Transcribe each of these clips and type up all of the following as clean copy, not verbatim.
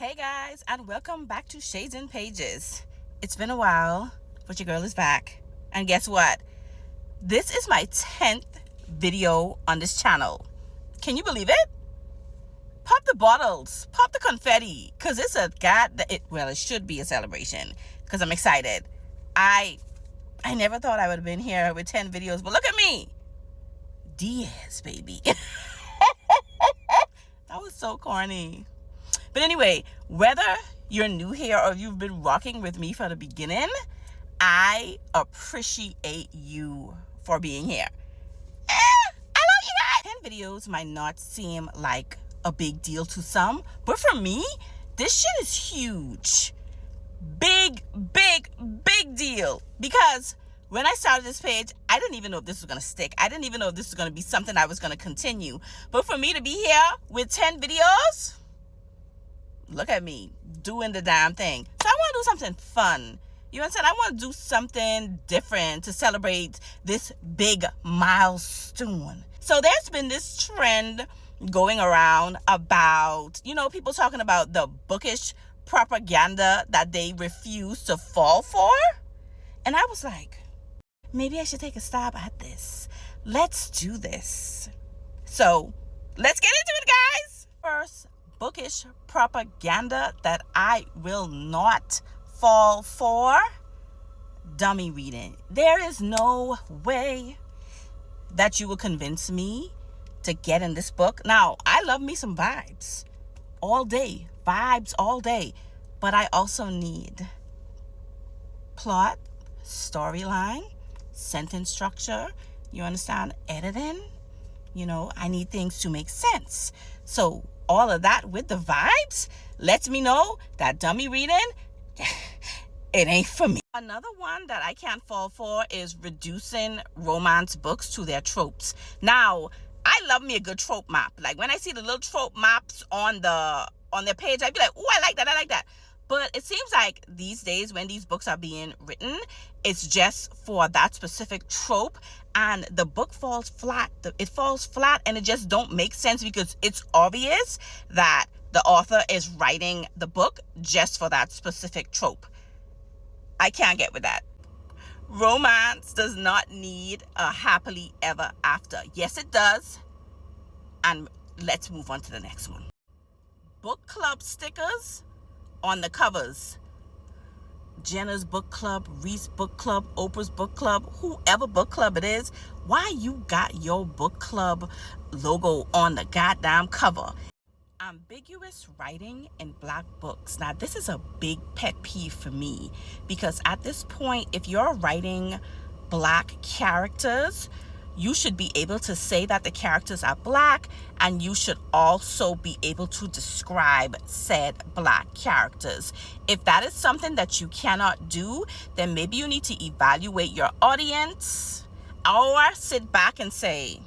Hey guys, and welcome back to Shades and Pages. It's been a while, but your girl is back. And guess what? This is my 10th video on this channel. Can you believe it? Pop the bottles, pop the confetti, because it's it should be a celebration, because I'm excited. I never thought I would have been here with 10 videos, but look at me. Diaz, baby. That was so corny. But anyway, whether you're new here or you've been rocking with me from the beginning, I appreciate you for being here. I love you guys. 10 videos might not seem like a big deal to some, but for me, this shit is huge. Big deal. Because when I started this page, I didn't even know if this was going to stick. I didn't even know if this was going to be something I was going to continue. But for me to be here with 10 videos... look at me doing the damn thing. So I want to do something fun. You understand? I want to do something different to celebrate this big milestone. So there's been this trend going around about, people talking about the bookish propaganda that they refuse to fall for. And I was like, maybe I should take a stab at this. Let's do this. So let's get into it, guys. First, bookish propaganda that I will not fall for: dummy reading. There is no way that you will convince me to get in this book. Now, I love me some vibes all day, but I also need plot, storyline, sentence structure, you understand, editing. I need things to make sense. So all of that with the vibes lets me know that dummy reading, it ain't for me. Another one that I can't fall for is reducing romance books to their tropes. Now, I love me a good trope map. Like when I see the little trope maps on their page, I'd be like, oh, I like that. But it seems like these days when these books are being written, it's just for that specific trope, and the book falls flat. It falls flat and it just don't make sense because it's obvious that the author is writing the book just for that specific trope. I can't get with that. Romance does not need a happily ever after. Yes, it does. And let's move on to the next one. Book club stickers on the covers. Jenna's book club, Reese book club, Oprah's book club, whoever book club it is, why you got your book club logo on the goddamn cover? Ambiguous writing in Black books. Now, this is a big pet peeve for me because at this point, if you're writing Black characters, you should be able to say that the characters are Black, and you should also be able to describe said Black characters. If that is something that you cannot do, then maybe you need to evaluate your audience or sit back and say,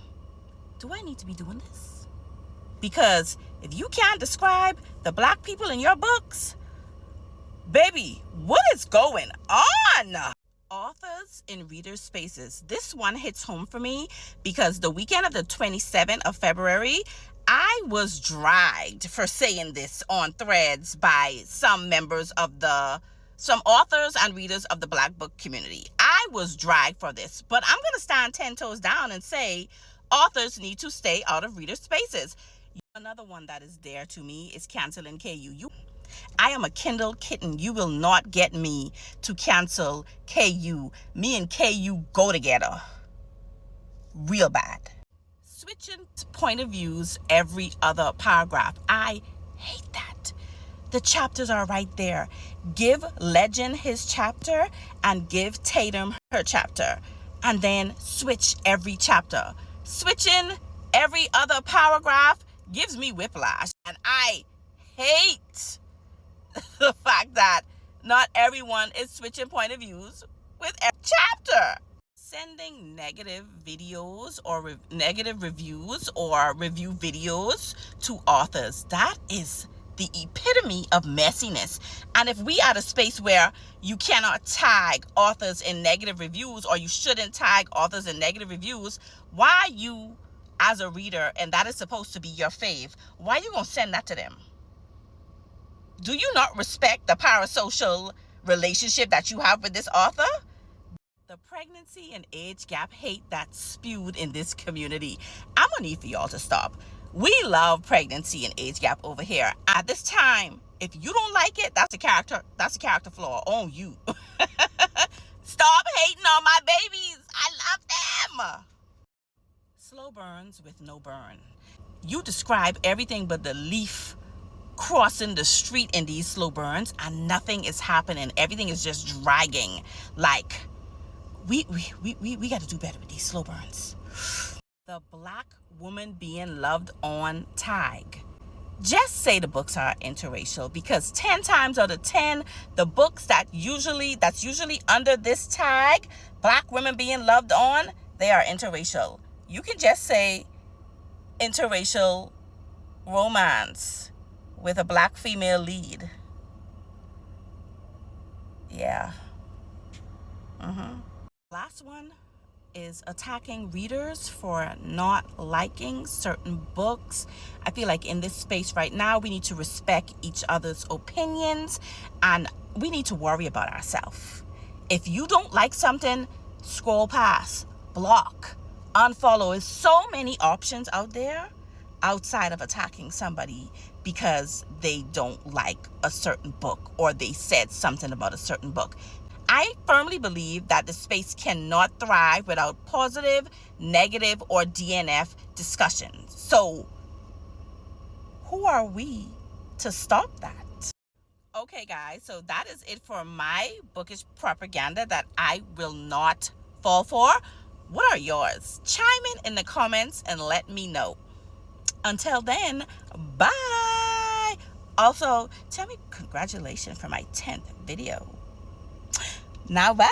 do I need to be doing this? Because if you can't describe the Black people in your books, baby, what is going on? Authors in reader spaces. This one hits home for me because the weekend of the 27th of February, I was dragged for saying this on threads by some authors and readers of the Black book community. I was dragged for this, but I'm going to stand 10 toes down and say authors need to stay out of reader spaces. Another one that is dear to me is canceling KU. I am a Kindle kitten. You will not get me to cancel KU. Me and KU go together real bad. Switching point of views every other paragraph. I hate that. The chapters are right there. Give Legend his chapter and give Tatum her chapter. And then switch every chapter. Switching every other paragraph gives me whiplash. And I hate the fact that not everyone is switching point of views with every chapter. Sending negative videos or negative reviews or review videos to authors, that is the epitome of messiness. And if we are at a space where you cannot tag authors in negative reviews, or you shouldn't tag authors in negative reviews, why you as a reader, and that is supposed to be your fave, why you gonna send that to them? Do you not respect the parasocial relationship that you have with this author? The pregnancy and age gap hate that's spewed in this community. I'm gonna need for y'all to stop. We love pregnancy and age gap over here. At this time, if you don't like it, that's a character flaw on you. Stop hating on my babies. I love them. Slow burns with no burn. You describe everything but the leaf crossing the street in these slow burns, and nothing is happening. Everything is just dragging. Like, we got to do better with these slow burns. The black woman being loved on tag. Just say the books are interracial, because 10 times out of 10, the books that's usually under this tag, black women being loved on, they are interracial. You can just say interracial romance with a black female lead. Yeah. Last one is attacking readers for not liking certain books. I feel like in this space right now, we need to respect each other's opinions, and we need to worry about ourselves. If you don't like something, scroll past, block, unfollow. There's so many options out there outside of attacking somebody because they don't like a certain book or they said something about a certain book. I firmly believe that the space cannot thrive without positive, negative, or DNF discussions. So, who are we to stop that? Okay, guys, so that is it for my bookish propaganda that I will not fall for. What are yours? Chime in the comments and let me know. Until then, bye. Also, tell me congratulations for my 10th video. Now, bye.